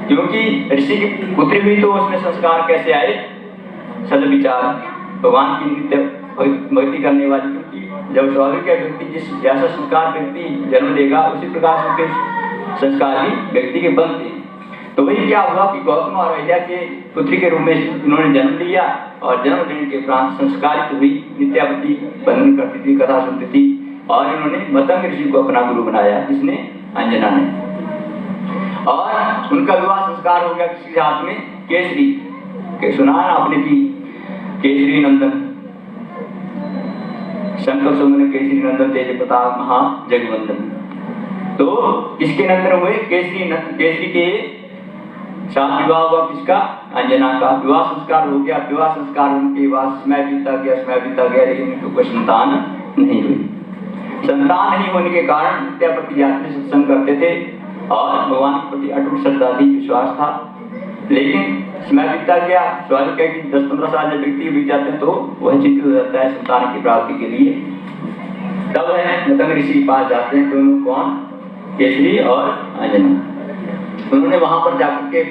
क्योंकि ऋषि की पुत्री हुई तो उसमें संस्कार कैसे आए? सद्विचार, भगवान की नित्य भक्ति करने वाली। क्योंकि जब स्वाभाविक व्यक्ति जिस जैसा संस्कार व्यक्ति जन्म लेगा उसी प्रकार से उनके संस्कार भी व्यक्ति के बनते हैं। तो वही क्या हुआ कि गौतम और अहिल्या के पुत्री के रूप में उन्होंने जन्म लिया और जन्म लेने के उपरांत संस्कारित हुई, नित्यावती बंधन करती थी, कथा सुनती थी और इन्होंने मतंग ऋषि को अपना गुरु बनाया, जिसने अंजना ने। और उनका विवाह संस्कार हो गया किसी हाथ में? केसरी के सुना आपने कि केसरी नंदन, शंकर सुमन केसरी नंदन तेज प्रताप महा जगवंदन। तो किसके नंदन हुए? केसरी के साथ विवाह हुआ किसका? अंजना का। विवाह संस्कार हो गया। विवाह संस्कार होने के बाद समय बीता गया, लेकिन उनको कोई संतान नहीं हुई। संतान नहीं होने के कारण नित्यावती यात्री सत्संग करते थे और भगवान के प्रति अटूट श्रद्धा थी, विश्वास था। लेकिन समय बीतता गया, स्वाभाविक है कि 10-15 साल जब व्यक्ति बीत जाते हैं तो वह चिंतित हो जाता है संतान की प्राप्ति के लिए। तब है मतंग ऋषि के पास जाते हैं दोनों, कौन? केसरी और अंजना। उन्होंने वहां पर जाकर के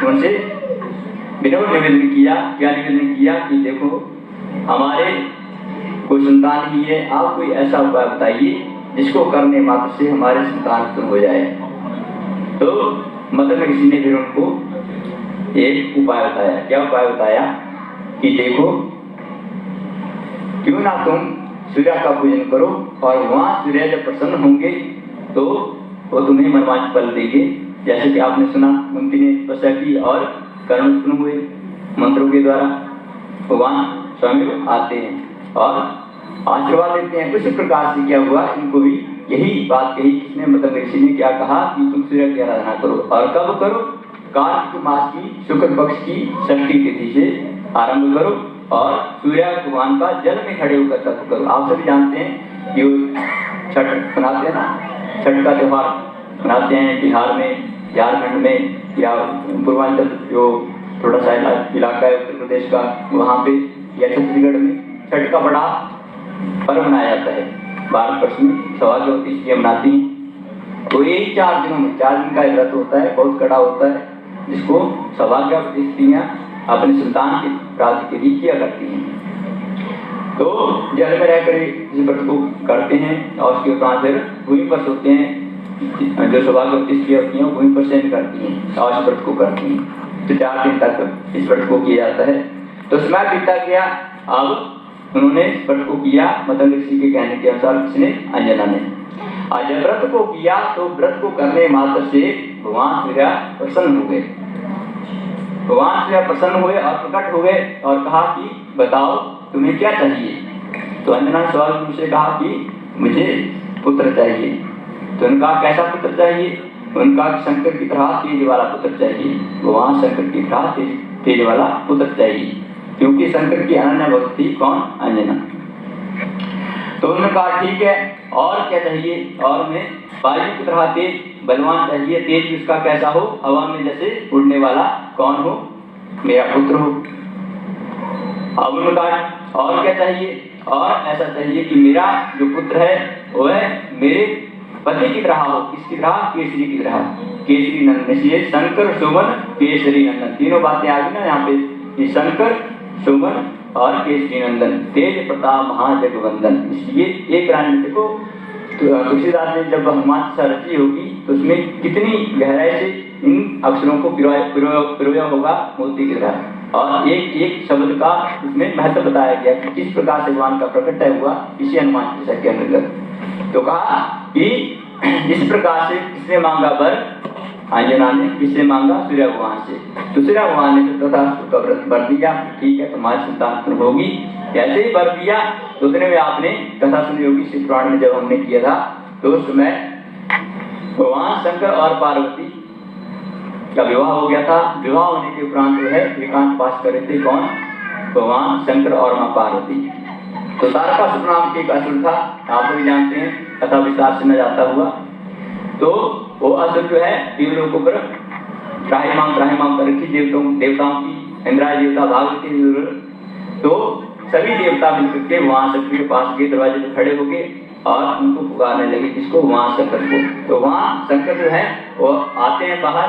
उनसे विनम्र निवेदन किया। क्या निवेदन किया? कि देखो हमारे कोई संतान नहीं है, आप कोई ऐसा उपाय बताइए जिसको करने मात्र से हमारे संतान उत्पन्न हो जाए। तो मतंग ऋषि ने फिर उनको एक उपाय बताया। क्या उपाय बताया? कि देखो क्यों ना तुम सूर्य का पूजन करो और वहां सूर्य जब प्रसन्न होंगे तो वो तुम्हें मनवांछित फल देंगे। जैसे कि आपने सुना कुंती ने तपस्या की और कर्म उत्पन्न हुए मंत्रों के द्वारा, भगवान स्वयं आते हैं और आशीर्वाद देते हैं। उसी प्रकार से क्या हुआ, इनको भी यही बात कही। किसने? मतंग ऋषि ने क्या कहा कि तुम सूर्य की आराधना करो और कब करो? कार्तिक मास की शुक्ल पक्ष की षष्ठी तिथि से आरंभ करो और सूर्य भगवान का जल में खड़े होकर तप करो। आप सभी जानते हैं कि छठ मनाते हैं ना, छठ का त्योहार मनाते हैं बिहार में, झारखंड में या पूर्वांचल जो थोड़ा सा इलाका है उत्तर प्रदेश का, वहाँ पे या छत्तीसगढ़ में छठ का बड़ा पर्व मनाया जाता है। भारतवर्ष में सौभाग्यवती स्त्रियाँ मनाती हैं। तो यही 4 दिनों में 4 दिन का व्रत होता है, बहुत कड़ा होता है, जिसको सौभाग्यवती स्त्रियाँ अपने संतान की प्राप्ति के लिए किया करती हैं। तो जल में रहकर इस व्रत को करते हैं और उसके उपरांत फिर भूमि पर सोते हैं। जो सौभाग्यवती स्त्रियाँ होती हैं भूमि पर शयन करती हैं और इस व्रत को करती हैं। तो 4 दिन तक इस व्रत को किया जाता है। तो समय बीता गया, अब उन्होंने इस व्रत को किया मतंग ऋषि के कहने के अनुसार। किसने? अंजना ने। और जब व्रत को किया तो व्रत को करने मात्र से भगवान सूर्य प्रसन्न हो गए। भगवान सूर्य प्रसन्न हुए और प्रकट हुए और कहा कि बताओ तुम्हें क्या चाहिए? तो अंजना ने सवाल मुझसे कहा कि मुझे पुत्र चाहिए। तो उनका कैसा पुत्र चाहिए? उनका शंकर की तरह तेज वाला पुत्र चाहिए। भगवान शंकर की तरह तेज वाला पुत्र चाहिए, क्योंकि शंकर की अनन्य भक्त थी कौन? अंजना। तो उन्होंने कहा ठीक है, और क्या चाहिए? और मैं वायु की तरह तेज बलवान चाहिए। तेज उसका कैसा हो? हवा में जैसे उड़ने वाला कौन हो? मेरा पुत्र हो। अब उन्होंने कहा और क्या चाहिए? और ऐसा चाहिए कि मेरा जो पुत्र है वह मेरे पति की तरह हो। किसकी तरह? केसरी की तरह। केसरी नंदन, इसलिए शंकर सुमन केसरी नंदन, तीनों बातें आ गई ना यहाँ पे। शंकर सुमन और केसरी नंदन तेज प्रताप महाजगवंदन। इसलिए एक रानी देखो, तुलसीदास ने जब हनुमान चालीसा रची होगी तो उसमें कितनी गहराई से इन अक्षरों को पिरोया होगा मोती की तरह। और एक एक शब्द का उसमें महत्व बताया गया कि किस प्रकार से भगवान का प्रकट हुआ इसी हनुमान चालीसा के अंतर्गत। तो कहा कि इस प्रकार से किसने मांगा वर? अंजना ने। किससे मांगा? सूर्य भगवान से। तो सूर्य भगवान ने तथा उसका व्रत वर दिया, ठीक है तुम्हारी संतान होगी। जैसे ही वर दिया तो उतने में आपने कथा सुनी होगी शिव पुराण में, जब हमने किया था तो उस समय भगवान शंकर और पार्वती का विवाह हो गया था। विवाह होने के उपरांत जो है एकांत वास कर रहे थे कौन? भगवान शंकर और माँ पार्वती। तो तारकासुर नाम के एक असुर था, आप भी जानते हैं, कथा विस्तार से न जाता हुआ। तो वो असुर जो है देवलोकों पर त्राहिमाम कर रखी देवताओं की, इंद्राज देवता, भागवती। तो सभी देवता मिलकर के वहां शंकर के पास गए, दरवाजे पर खड़े हो गए और उनको पुकारने लगे। किसको? वहां शंकर को। तो वहां शंकर जो है वो आते हैं बाहर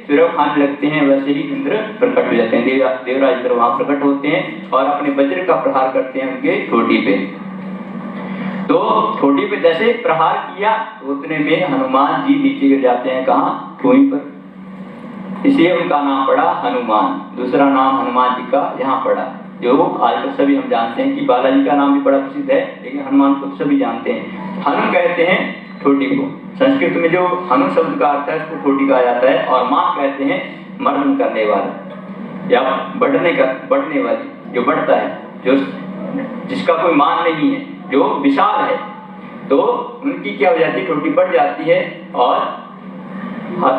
सूर्य खाने लगते हैं वैसे ही इंद्र प्रकट हो जाते हैं, देवराज इंद्र वहां प्रकट होते हैं और अपने वज्र का प्रहार करते हैं उनके ठोड़ी पे। तो ठोड़ी पे जैसे प्रहार किया उतने में हनुमान जी नीचे गिर जाते हैं, कहाँ? भूमि पर। इसलिए उनका नाम पड़ा हनुमान। दूसरा नाम हनुमान जी का यहाँ पड़ा, जो आजकल सभी हम जानते हैं कि बालाजी का नाम भी बड़ा प्रसिद्ध है, लेकिन हनुमान को सभी जानते हैं। हनु कहते हैं ठोड़ी को, संस्कृत में जो हनु शब्द का अर्थ है उसको ठोड़ी कहा जाता है, और मान कहते हैं मर्दन करने वाला या बढ़ने वाली, जो बढ़ता है, जो जिसका कोई मान नहीं है, जो विशाल है, तो उनकी क्या हो जाती है? ठोड़ी बढ़ जाती है। और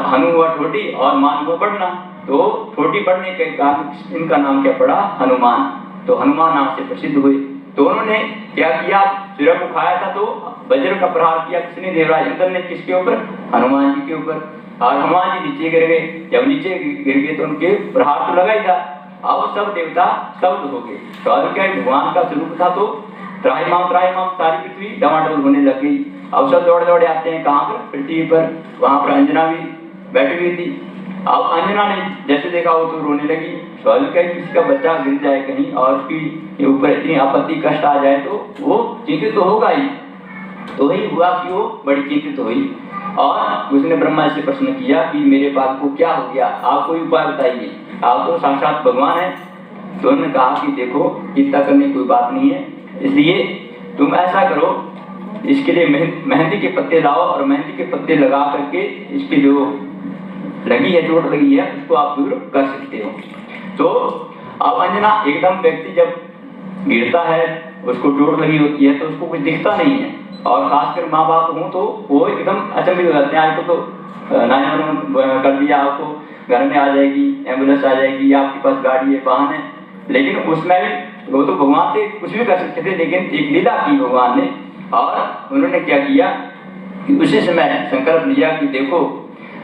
हनु हुआ ठोड़ी और मान हुआ बढ़ना, तो ठोड़ी बढ़ने के कारण इनका नाम क्या पड़ा? हनुमान। तो हनुमान नाम से प्रसिद्ध हुए। तो उन्होंने क्या किया? सूर्य को खाया था तो वज्र का प्रहार किया किसने? देवराज इंद्र ने। किसके ऊपर? हनुमान जी के ऊपर। और हनुमान जी नीचे गिर गए। जब नीचे गिर गए तो उनके प्रहार तो लगा ही था। अब सब देवता स्तब्ध हो गए। तो अब क्या भगवान का स्वरूप था, तो त्राहिमाम सारी पृथ्वी डमाडोल होने लग गई। अब सब दौड़े दौड़े आते हैं कहाँ पर? पृथ्वी पर। वहां पर अंजना भी बैठी हुई थी। अब अंजना ने जैसे देखा वो तो रोने लगी। स्वाभाविक है किसी का बच्चा गिर जाए कहीं और उसकी ऊपर इतनी आपत्ति कष्ट आ जाए तो वो चिंतित तो होगा ही। तो वही हुआ कि वो बड़ी चिंतित हुई और उसने ब्रह्मा से प्रश्न किया कि मेरे बाल को क्या हो गया, आप कोई उपाय बताइए, आप तो साक्षात भगवान हैं। तो उन्होंने कहा कि देखो चिंता करने की कोई बात नहीं है, इसलिए तुम ऐसा करो, इसके लिए मेहंदी के पत्ते लाओ और मेहंदी के पत्ते लगा करके इसके जो लगी है, चोट लगी है, उसको आप दूर कर सकते हो। तो अब अंजना एकदम व्यक्ति जब गिरता है, उसको चोट लगी होती है तो उसको कुछ दिखता नहीं है, और खासकर माँ बाप हों तो वो एकदम अचंभित हो जाते हैं। आज तो 911 कर दिया, आपको घर में आ जाएगी, एम्बुलेंस आ जाएगी, आपके पास गाड़ी है, वाहन है, लेकिन उसमें भी वो तो भगवान थे, कुछ भी कर सकते थे, लेकिन एक लीला की भगवान ने। और उन्होंने क्या किया कि उसी समय संकल्प लिया कि देखो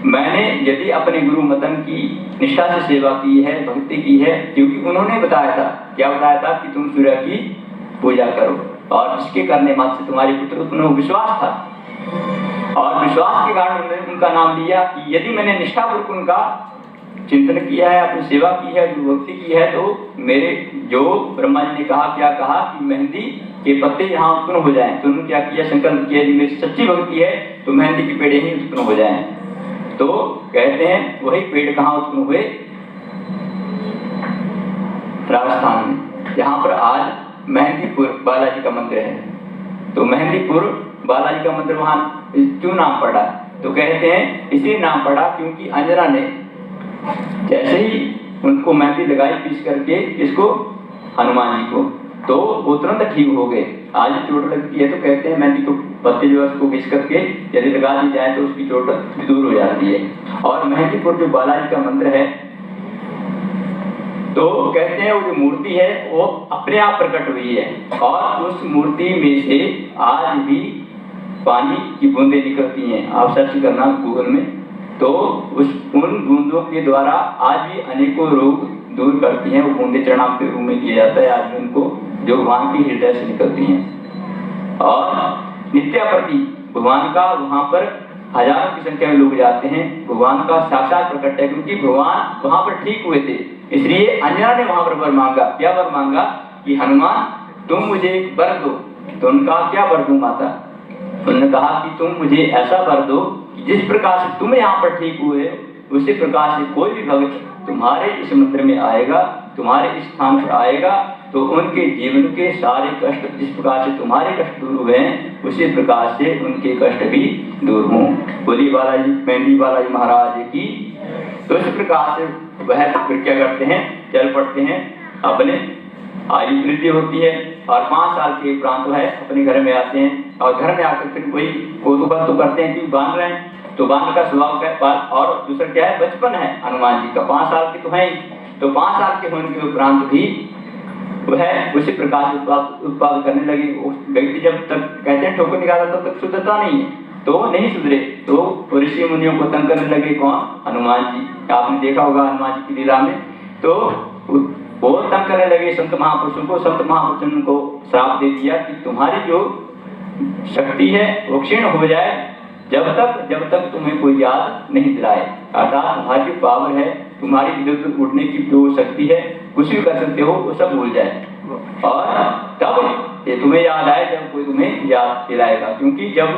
मैंने यदि अपने गुरु मदन की निष्ठा से सेवा की है, भक्ति की है, क्योंकि उन्होंने बताया था, क्या बताया था कि तुम सूर्य की पूजा करो और इसके करने मात्र से तुम्हारे पुत्र उत्पन्न हो, विश्वास था। और विश्वास के कारण उन्होंने उनका नाम लिया कि यदि मैंने निष्ठापूर्वक उनका चिंतन किया है, अपनी सेवा की है, गुरु भक्ति की है, तो मेरे जो ब्रह्मा जी ने कहा, क्या कहा कि मेहंदी के पत्ते यहाँ उत्पन्न हो जाएं। तो उन्होंने क्या किया? संकल्प किया, मेरी सच्ची भक्ति है तो मेहंदी के पेड़ ही उत्पन्न हो जाएं। तो कहते हैं वही पेड़ कहाँ उत्पन्न हुए? राजस्थान में, जहाँ पर आज मेहंदीपुर बालाजी का मंदिर है। तो मेहंदीपुर बालाजी का मंदिर वहां क्यों नाम पड़ा? तो कहते हैं इसलिए नाम पड़ा क्योंकि अंजना ने जैसे ही उनको मेहंदी लगाई पीस करके, इसको हनुमान जी को, तो वो तुरंत ठीक हो गए। आज चोट लगती है तो कहते हैं मेहंदी को पत्ते जो है उसको घिस करके यदि लगा दी जाए तो उसकी चोट दूर हो जाती है। और मेहंदीपुर जो बालाजी का मंदिर है, तो कहते हैं वो जो मूर्ति है वो अपने आप प्रकट हुई है, और उस मूर्ति में से आज भी पानी की बूंदें निकलती हैं। आप सर्च करना गूगल में, तो उन बूंदों के द्वारा आज भी अनेकों रोग दूर करती हैं। वो बूंदे चढ़ाव के रूप में किया जाता है आज भी उनको, जो भगवान की हृदय से निकलती हैं। और नित्याप्रति भगवान का वहां पर हजारों की संख्या में लोग जाते हैं। भगवान का साक्षात प्रकट है, क्योंकि भगवान वहां पर ठीक हुए थे। इसलिए अंजना ने वहां पर वर मांगा। क्या वर मांगा? कि हनुमान तुम मुझे एक वर दो। तो उनका क्या वर दूं माता? उन्होंने कहा कि तुम मुझे ऐसा वर दो कि जिस प्रकार से तुम यहाँ पर ठीक हुए, उसी प्रकार से कोई भी भक्त तुम्हारे इस मंदिर में आएगा, तुम्हारे इस स्थान पर आएगा, तो उनके जीवन के सारे कष्ट जिस प्रकार से तुम्हारे कष्ट दूर हुए हैं, उसी प्रकार से उनके कष्ट भी दूर हों। बोली बालाजी, मेहंदी बालाजी महाराज की। तो इस प्रकार से वह फिर क्या करते हैं? चल पड़ते हैं, अपने आयु वृद्धि होती है और 5 साल के उपरांत तो है अपने घर में आते हैं। और घर में आकर फिर वही कौतूहल तो करते हैं कि बांध रहे हैं, तो बांध का स्वभाव क्या है? और दूसरा क्या है? बचपन है हनुमान जी का, 5 साल के तो हैं ही। तो 5 साल के होने के उपरांत भी वह उसी प्रकार से उत्पाद करने लगी। व्यक्ति जब तक कहते हैं ठोकर निकाला तब तक शुद्धता नहीं है, तो नहीं सुधरे, तो ऋषि मुनियों को तंग करने लगे। कौन? हनुमान जी। आपने देखा होगा हनुमान जी की लीला में, तो वो तंग करने लगे संत महापुरुषों को। संत महापुरुषों को श्राप दे दिया कि तुम्हारी जो शक्ति है वो क्षीण हो जाए, जब तक तुम्हें कोई याद नहीं दिलाए। अर्थात तुम्हारी पावर है, तुम्हारी इधर उठने की जो शक्ति है, कुछ भी कर सकते हो, वो सब भूल जाए। और तब ये तुम्हें याद आए जब कोई तुम्हें याद दिलाएगा। क्योंकि जब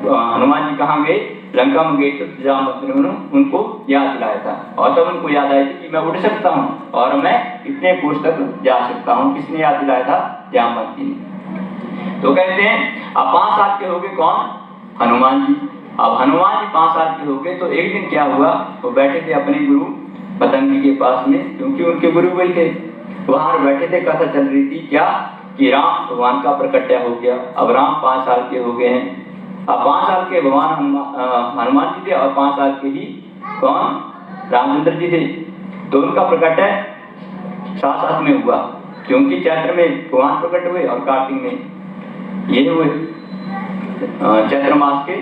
हनुमान जी कहाँ गए, लंका में गए, तो जामवंत ने उनको याद दिलाया था और तब उनको याद आया कि मैं उड़ सकता हूँ और मैं इतने कोस तक जा सकता हूँ। किसने याद दिलाया था? जामवंत जी ने। तो कहते हैं अब 5 साल के हो गए कौन? हनुमान जी। अब हनुमान जी 5 साल के हो गए तो एक दिन क्या हुआ, वो बैठे थे अपने गुरु पतंगी के पास में, क्योंकि उनके गुरु वही थे। वहां बैठे थे, कथा चल रही थी क्या कि राम भगवान का प्रकट्य हो गया। अब राम 5 साल के हो गए हैं। अब 5 साल के भगवान हनुमान जी थे और 5 साल के ही कौन? रामचंद्र जी थे। तो उनका प्रकट्य साथ में हुआ, क्योंकि चैत्र में भगवान प्रकट हुए और कार्तिक में ये हुए। चैत्र मास के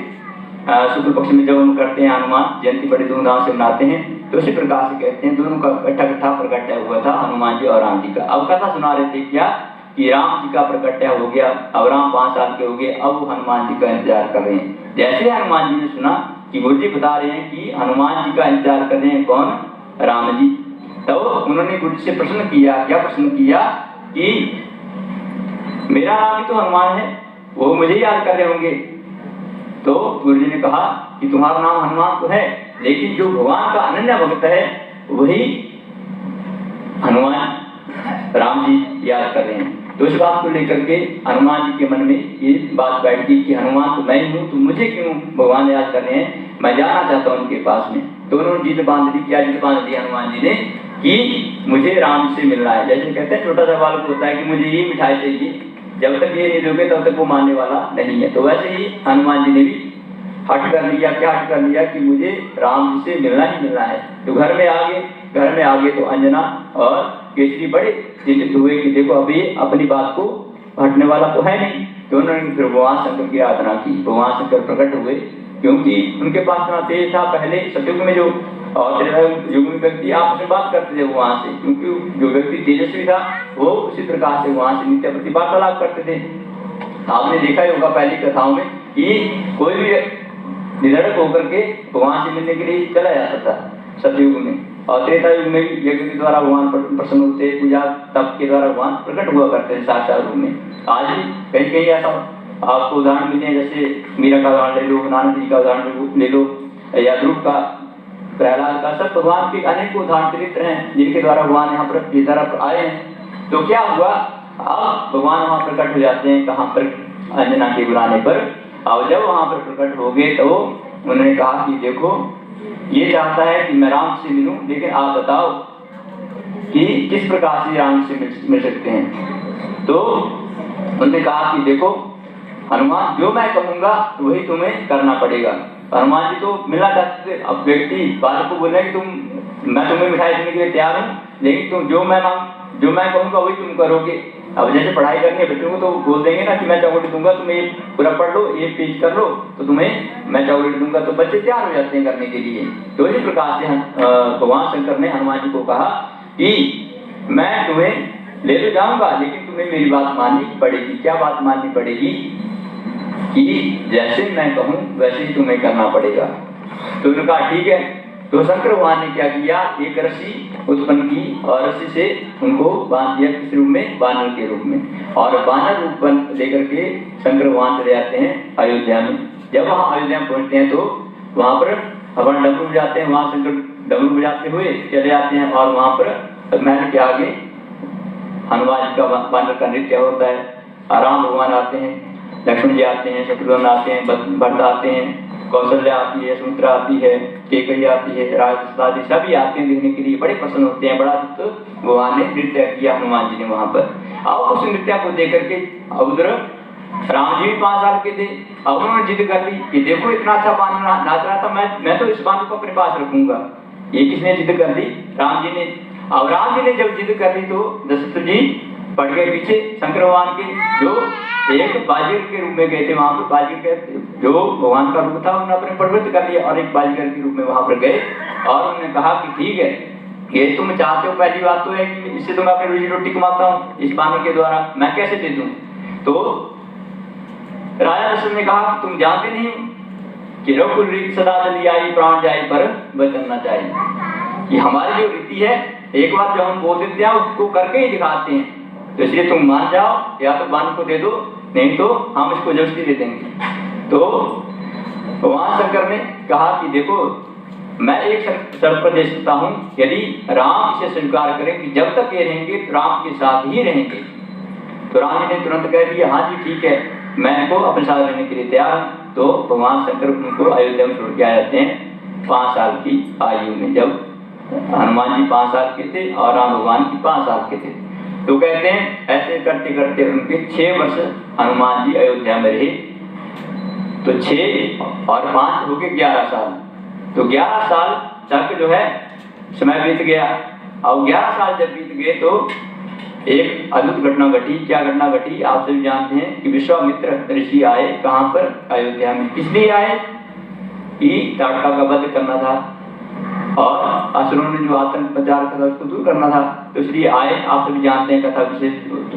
शुक्ल पक्ष में जब हम करते हैं हनुमान जयंती, बड़े धूमधाम से मनाते हैं, तो इसी प्रकार से कहते हैं दोनों का इकट्ठा प्रकट्य हुआ था, हनुमान जी और राम जी का। अब कथा सुना रहे थे क्या कि राम जी का प्रकट्य हो गया। अब राम 5 साल के हो गए, अब वो हनुमान जी का इंतजार कर रहे हैं। जैसे हनुमान जी ने सुना कि गुरु जी बता रहे हैं कि हनुमान जी का इंतजार कर रहे हैं कौन? राम जी। तो उन्होंने गुरु से प्रश्न किया। क्या प्रश्न किया? कि मेरा नाम ही तो हनुमान है, वो मुझे याद कर रहे होंगे। तो गुरु जी ने कहा कि तुम्हारा नाम हनुमान तो है, लेकिन जो भगवान का अनन्य भक्त है वही हनुमान राम जी याद कर रहे हैं। तो इस बात को लेकर के हनुमान जी के मन में ये बात बैठ गई कि हनुमान तो मैं ही हूँ, तो मुझे क्यों भगवान याद कर रहे हैं, मैं जाना चाहता हूँ उनके पास में। तो उन्होंने जिद बांध ली। क्या जिद बांध ली हनुमान जी ने? कि मुझे राम से मिलना है। जैसे कहते हैं छोटा सा बालक होता है कि मुझे ये मिठाई चाहिए, जब तक ये नहीं दोगे तब तक वो मानने वाला नहीं है। तो वैसे ही हनुमान जी ने भी हट कर लिया। क्या हट कर लिया? कि मुझे राम जी से मिलना ही मिलना है। तो घर में आ गए तो अंजना और केसरी बड़े चिंतित हुए कि देखो अभी अपनी बात को हटने वाला तो है नहीं। तो उन्होंने फिर भगवान शंकर की आराधना की। भगवान शंकर प्रकट हुए, क्योंकि उनके पास इतना तेज था। पहले सतयुग में जो और युग में व्यक्ति आपस में बात करते थे वहां से, क्योंकि जो व्यक्ति तेजस्वी था वो उसी प्रकार से वहां से नित्य प्रति वार्तालाप करते थे। आपने देखा ही होगा पहली कथाओं में कि कोई भी निधड़क होकर के भगवान से मिलने के लिए चला जाता था सतयुग में। और त्रेता युग में भी यज्ञ के द्वारा भगवान प्रसन्न होते, पूजा तप के द्वारा भगवान प्रकट हुआ करते थे साक्षात रूप में। आज भी कहीं कहीं ऐसा आपको उदाहरण मिलते हैं, जैसे मीरा का उदाहरण ले लो, नानक जी का उदाहरण ले लो, या ध्रुव का, प्रहलाद का, सब भगवान के अनेक उदाहरण चरित्र हैं जिनके द्वारा भगवान यहाँ पर इस तरफ आए हैं। तो क्या हुआ, अब भगवान वहाँ प्रकट हो जाते हैं। कहाँ पर? अंजना के बुलाने पर। अब जब वहाँ पर प्रकट हो गए तो उन्होंने कहा कि देखो ये चाहता है कि मैं राम से मिलूं, लेकिन आप बताओ कि किस प्रकार से राम से मिल सकते हैं। तो उन्होंने कहा कि देखो हनुमान, जो मैं कहूँगा वही तुम्हें करना पड़ेगा। हनुमान जी तो मिलना चाहते थे। अब व्यक्ति बालक को बोले कि मैं तुम्हें मिठाई देने के लिए तैयार हूँ, लेकिन तुम जो मैं कहूँगा वही तुम करोगे। अब जैसे पढ़ाई करनी है बच्चों को, तो बोल देंगे ना कि मैं चॉकलेट दूंगा, तुम ये पूरा पढ़ लो, ये पेज कर लो, तो तुम्हें मैं चॉकलेट दूंगा। तो बच्चे तैयार हो जाते हैं करने के लिए। तो इसी प्रकार से भगवान शंकर ने हनुमान जी को कहा कि मैं तुम्हें ले तो जाऊंगा, लेकिन तुम्हें मेरी बात माननी पड़ेगी। क्या बात माननी पड़ेगी? कि जैसे मैं कहूँ वैसे ही तुम्हें करना पड़ेगा। तो उन्होंने कहा ठीक है। तो शंकर भगवान ने क्या किया, एक रस्सी उत्पन्न की और रस्सी से उनको बांध दिया, किस रूप में? बानर के रूप में। और बानर रूप लेकर के शंकर भगवान चले जाते हैं अयोध्या में। जब वहाँ अयोध्या में पहुँचते हैं तो वहाँ पर हवन डमरू बजाते हैं। वहाँ शंकर डमरू बजाते हुए चले जाते हैं और वहाँ पर महल के आगे हनुमान जी का बानर का नृत्य होता है। राम भगवान आते हैं, लक्ष्मण जी आते हैं, शत्रुघ्न आते हैं, भरत आते हैं, कौशल्या आती है, सुमित्रा आती है, कैकेयी आती है, राजदादी सभी आते हैं देखने के लिए। बड़े प्रसन्न होते हैं। बड़ा भगवान ने नृत्य किया हनुमान जी ने वहां पर। अब उस नृत्य को देख करके अब उधर राम जी भी 5 साल के थे। अब उन्होंने जिद कर ली कि देखो इतना अच्छा बानर नाच रहा था, मैं तो इस बानर को अपने पास रखूंगा। ये किसने जिद कर ली? राम जी ने। अब राम जी ने जब जिद कर ली तो दशरथ जी पड़ गए पीछे शंकर भगवान के, जो एक बाजीगर के रूप में गए थे वहां पर। बाजीगर जो भगवान का रूप था उन्होंने अपने प्रवृत्त कर लिया और एक बाजीगर के रूप में वहां पर गए और उन्होंने कहा कि ठीक है, ये तुम चाहते हो, पहली बात तो है कि इससे तो मैं अपनी रोजी रोटी कमाता हूँ, इस बानर के द्वारा मैं कैसे दे दूं? तो राजा दशरथ ने कहा कि तुम जानते नहीं कि रघुकुल रीति सदा चली आई, प्राण जाए पर वचन न जाए। कि हमारी जो रीति है, एक बार जो हम बोल देते हैं उसको करके ही दिखाते हैं। तो इसलिए तुम मान जाओ, या तो बांध को दे दो, नहीं तो हम इसको जबरदस्ती दे देंगे। तो वहां शंकर ने कहा कि देखो, मैं एक शर्त पर दे सकता हूं, यदि राम इसे स्वीकार करें कि जब तक ये रहेंगे राम के साथ ही रहेंगे। तो राम जी ने तुरंत कह दिया, हाँ जी ठीक है, मैं इनको अपने साथ रहने के लिए तैयार हूं। तो भगवान शंकर उनको अयोध्या में छोड़ के आ जाते हैं 5 साल की आयु में, जब हनुमान जी 5 साल के थे और राम भगवान की 5 साल के थे। तो कहते हैं ऐसे करते करते उनके 6 वर्ष हनुमान जी अयोध्या में रहे। तो 6 और 5 हो गए 11 साल। तो 11 साल तक जो है समय बीत गया। और 11 साल जब बीत गए तो एक अद्भुत घटना घटी। क्या घटना घटी आप सभी जानते हैं कि विश्वामित्र ऋषि आए कहां पर, अयोध्या में। किस लिए आए? कि ताड़का का वध करना था और असुरों ने जो आतंक प्रचार था उसको दूर करना था। तो इसलिए आए। आप सभी जानते हैं कथा, विशेष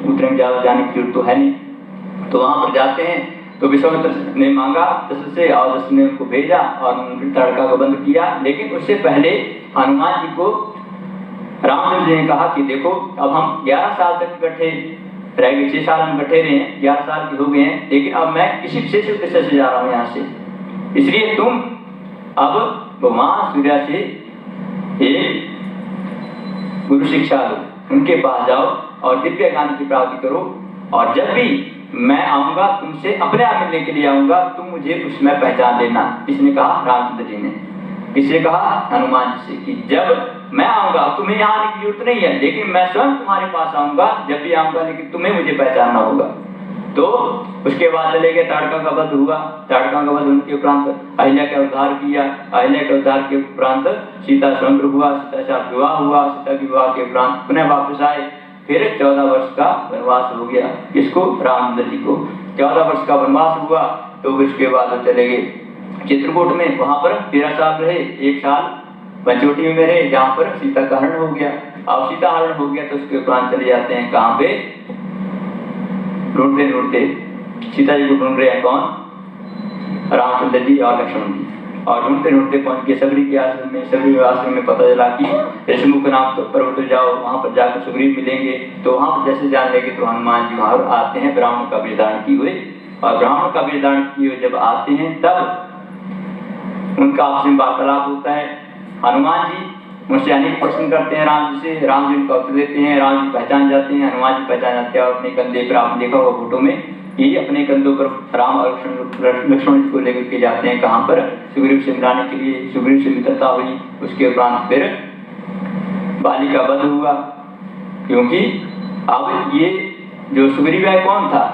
उतरे में ज्यादा जाने की जरूरत तो है नहीं। तो वहां पर जाते हैं तो विश्वामित्र ने मांगा दशरथ से, और दशरथ ने उनको भेजा और उन्होंने ताड़का का बंद किया। लेकिन उससे पहले हनुमान जी को रामचंद्र जी ने कहा कि देखो, अब हम 11 साल तक इकट्ठे रह गए, 6 साल हम इकट्ठे रहे हैं, 11 साल के हो गए हैं, लेकिन अब मैं किसी विशेष उद्देश्य से जा रहा हूँ यहाँ से। इसलिए तुम अब भगवान सूर्य से एक गुरु शिक्षा लो, उनके पास जाओ और दिव्य ज्ञान की प्राप्ति करो। और जब भी मैं आऊंगा तुमसे अपने आप मिलने के लिए आऊंगा, तुम मुझे उसमें पहचान लेना। इसने कहा रामचंद्र जी ने। किसने कहा? हनुमान जी से। कि जब मैं आऊंगा, तुम्हें यहाँ आने की जरूरत नहीं है, लेकिन मैं स्वयं तुम्हारे पास आऊंगा जब भी आऊंगा, लेकिन तुम्हें मुझे पहचानना होगा। तो उसके बाद चले गए, ताड़का का वध हुआ। ताड़का का वध उनके उपरांत अहिल्या का उद्धार किया। अहिल्या के उद्धार के उपरांत सीता स्वयंवर हुआ, सीता से विवाह हुआ। सीता के विवाह के उपरांत पुनः वापस आए। फिर 14 वर्ष का वनवास हो गया। किसको? रामचंद्र जी को 14 वर्ष का वनवास हुआ। तो उसके बाद वो चले गए चित्रकूट में, वहां पर 13 साल रहे। 1 साल पंचवटी में रहे, जहां पर सीता का हरण हो गया। अब सीता हरण हो गया तो उसके उपरांत चले जाते हैं कहां पे? ढूंढते ढूंढते सीता जी को ढूंढ रहे हैं कौन? रामचंद्र जी और लक्ष्मण जी। और ढूंढते ढूंढते पहुंच के सबरी के आश्रम में। सबरी आश्रम में पता चला कि ऋषिमुख नाम तो पर्वत जाओ, वहां पर जाकर सुग्रीव मिलेंगे। तो वहां पर जैसे जान लेंगे तो हनुमान जी वहां आते हैं ब्राह्मण का वेदान किए हुए। और ब्राह्मण का वेदान किए हुए जब आते हैं तब उनका आपस में वार्तालाप होता है। हनुमान जी उनसे अनेक प्रश्न करते हैं राम जी से। राम जी उनका उत्तर देते हैं। राम जी पहचान जाते हैं, हनुमान जी पहचान जाते हैं। और अपने कंधे पर आपने देखा होगा फोटो में, ये अपने कंधों पर राम और लक्ष्मण जी को लेकर के जाते हैं कहां पर? सुग्रीव से मिलाने के लिए। सुग्रीव से मित्रता हुई। उसके उपरांत फिर बाली का वध हुआ। क्योंकि अब ये जो सुग्रीव है कौन था?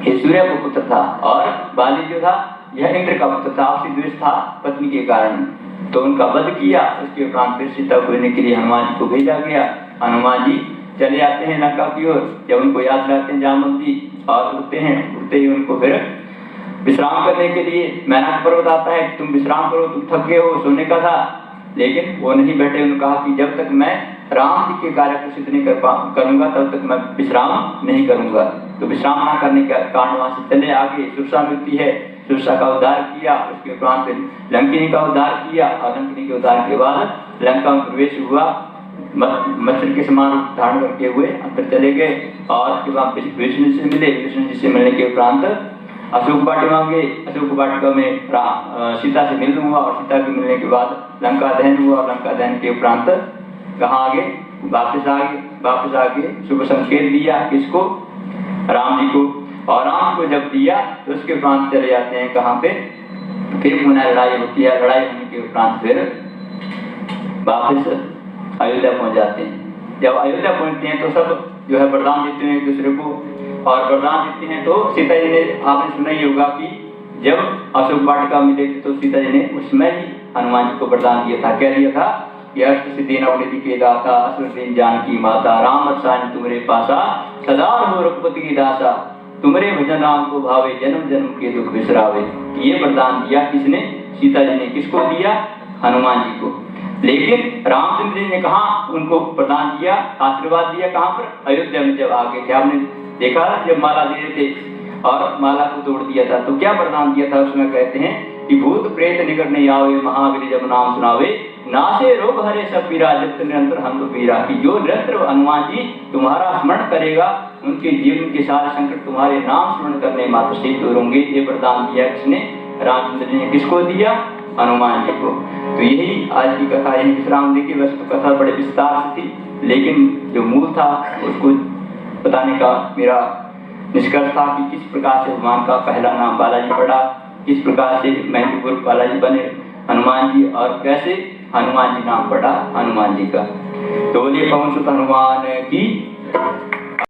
ये सूर्य का पुत्र था। और बाली जो था यह इंद्र का पुत्र था। आपसी द्वेष था पत्नी के कारण। तो उनका वध किया। उसके उपरांत फिर सीता को लेने के लिए हनुमान जी को भेजा गया। हनुमान जी चले आते हैं लंका की ओर। जब उनको याद लाते हैं जामवंती और उठते हैं, उठते ही उनको फिर विश्राम करने के लिए मैनाक पर्वत आता है। तुम विश्राम करो, तुम थक गए हो, सोने का था। लेकिन वो नहीं बैठे। उन्होंने कहा कि जब तक मैं राम जी के कार्य को सिद्ध नहीं करूंगा तब तक मैं विश्राम नहीं करूंगा। तो विश्राम न करने के कारण वहां से चले आगे। सुरसा मिलती है, सुरसा का उद्धार किया। उसके उपरांत लंकिनी का उद्धार किया। और लंकिनी के उद्धार के बाद लंका में प्रवेश हुआ। मच्छर के समान धारण करके हुए अंदर चले गए। और उसके बाद विष्णु जी से मिले। विष्णु जी से मिलने के उपरांत अशोक वाटिका में गए। अशोक वाटिका में सीता से मिलन हुआ। और सीता के मिलने के बाद लंका दहन हुआ। और लंका दहन के उपरांत कहाँ आगे? वापस आगे शुभ संकेत दिया। किसको? राम जी को। और राम को जब दिया तो उसके उपरांत चले जाते हैं कहाँ पे? फिर पुनः लड़ाई होती है। लड़ाई होने के उपरांत फिर वापस अयोध्या पहुंच जाते हैं। जब अयोध्या पहुंचते हैं तो सब जो है वरदान देते हैं एक दूसरे को। और वरदान देते हैं तो सीता जी ने, आपने सुना ही होगा कि जब अशोक वाटिका मिले थे तो सीता जी ने उसमें ही हनुमान जी को वरदान दिया था। क्या दिया था? अष्ट सिद्धि नवनिधि के दाता, असुर जानकी माता, राम रसायन तुम्हारे पासा, सदा रहो रघुपति की दासा, तुम्हारे भजन राम को भावे, जन्म जन्म के दुख बिसरावे। ये वरदान दिया किसने? सीता जी ने। किसको दिया? हनुमान जी को। लेकिन रामचंद्र जी ने कहा उनको प्रदान किया, आशीर्वाद दिया कहां पर? अयोध्या में जब आ गए थे। आपने देखा जब माला दे रहे थे और माला को तोड़ दिया था तो क्या वरदान दिया था उसमें? कहते हैं कि भूत प्रेत निकट नहीं आवे, महावीर जब नाम सुनावे, नासे रोग हरे सब पीरा, जब निरंतर हम तो पीरा। कि जो निरंतर हनुमान जी तुम्हारा स्मरण करेगा, उनके जीवन के सारे संकट तुम्हारे नाम स्मरण करने मात्र से दूर होंगे। ये वरदान दिया किसने? रामचंद्र जी ने। किसको दिया? हनुमान जी को। तो यही आज की कथा, यही विश्राम देखिए। वैसे तो कथा बड़े विस्तार से थी, लेकिन जो मूल था उसको बताने का मेरा निष्कर्ष था कि किस प्रकार से भगवान का पहला नाम बालाजी पड़ा, किस प्रकार से महत्वपूर्ण बालाजी बने हनुमान जी, और कैसे हनुमान जी नाम पड़ा हनुमान जी का। तो बोलिए पवन सुत हनुमान की।